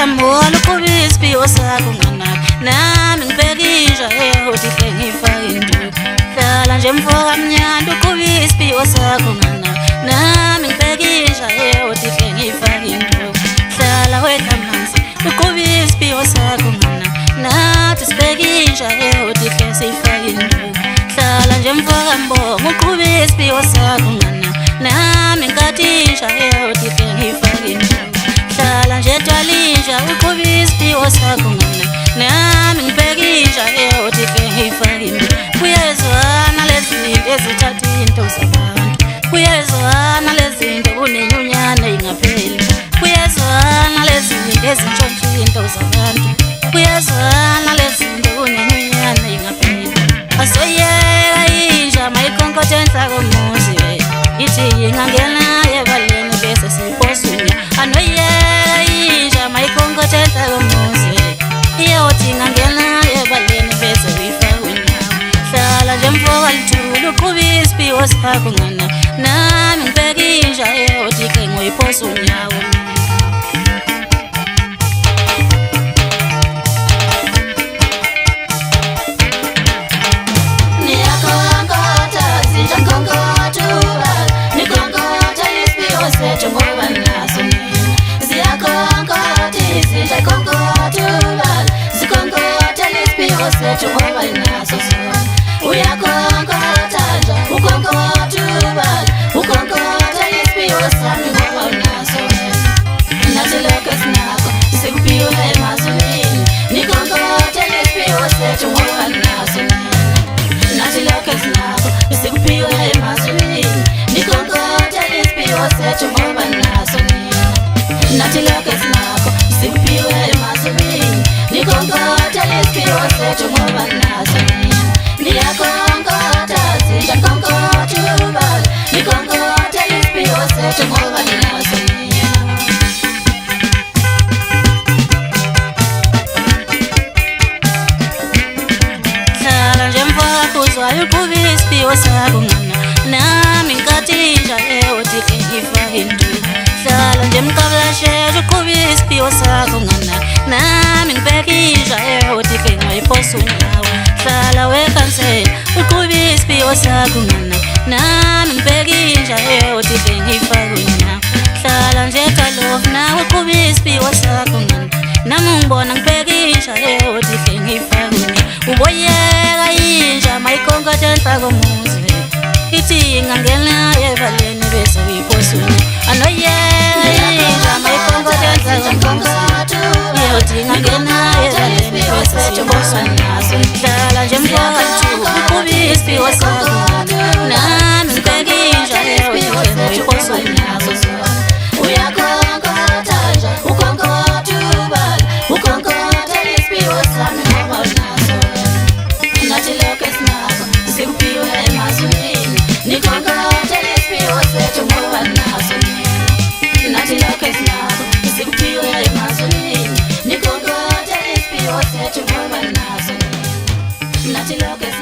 molo kubispi osakho ngana nami ngibekisha uthi ngifayindu hlala nje mfoka mnyanda kubispi osakho ngana nami ngibekisha uthi ngifayindu hlala wetha manzi kubispi osakho ngana nathi sibekisha uthi sifayindu hlala nje mfoka mbongo kubispi osakho ngana nami ngatisha uthi ngifayindu hlala nje twalinja ukubispi osakho ngana nami ngibekisha uthi ngifayindu kuyezwana lezinto ezithatha into zabantu kuyezwana lezinto kunenyunyana ingapheli kuyezwana lezinto ezintshontsha into zabantu kuyezwana lezinto kunenyunyana ingapheli asoyeka inja mayikhonkothenhla komuzi ithi ingangena ebaleni bese siposunya anoyeka inja mayikhonkothenhla komuzi iyothi ingangena ebaleni bese uyifake unyawo hlala nje mfoka lithulu kubispi osakho ngana nami ngibekisha uthi ngoyiphosa unyawo Jehova inaso sona uyakonkotha nje ukonkotha ukonkotha isphiwo sami ngoba unaso nathi lokho sinakho sikuphiwe emazulwini nikonkotha isphiwo sethu ngoba unaso nathi lokho sinakho sikuphiwe emazulwini nikonkotha isphiwo sethu ngoba unaso nathi lokho sinakho sikuphiwe emazulwini nikonkotha isphiwo sethu ngoba naso niyakonkotha zinja konkotha ubala nikonkotha isphiwo sethu ngoba naso hlala nje mfoka kuzwayo ukuba isphiwo sakho ngana nami nkatisha uthi ngifayindu hlala nje mqablashe ukuba isphiwo sakho ngana nami ngibekisha uthi ngoyiphosa unyawo hlala wekhansela ukuba isphiwo sakho ngana nami ngibekisha uthi ngifake unyawo hlala nje kalofu nawe ukuba isphiwo sakho ngana nami ngibona ngibekisha uthi ngifake unyawo uboyeka inja mayikhonkothenhla komuzi ithi ingangena ebaleni bese uyiphosa unyawo anoyeka inja mayikhonkothenhla komuzi iyothi ingangena ebaleni bese uyiphosa naso hlala nje mfoka lithulu ukuba isphiwo sakho nami ngibekisha uthi ngiyiphosa naso uyakonkotha nje ukonkotha ubala ukonkotha isphiwo sami ngoba unaso nathi lokho esinakho sikuphiwe emazulwini nikonkotha isphiwo sethu ngoba naso nathi lokho esinakho sikuphiwe emazulwini nikonkotha isphiwo sethu ngoba naso nathi lokho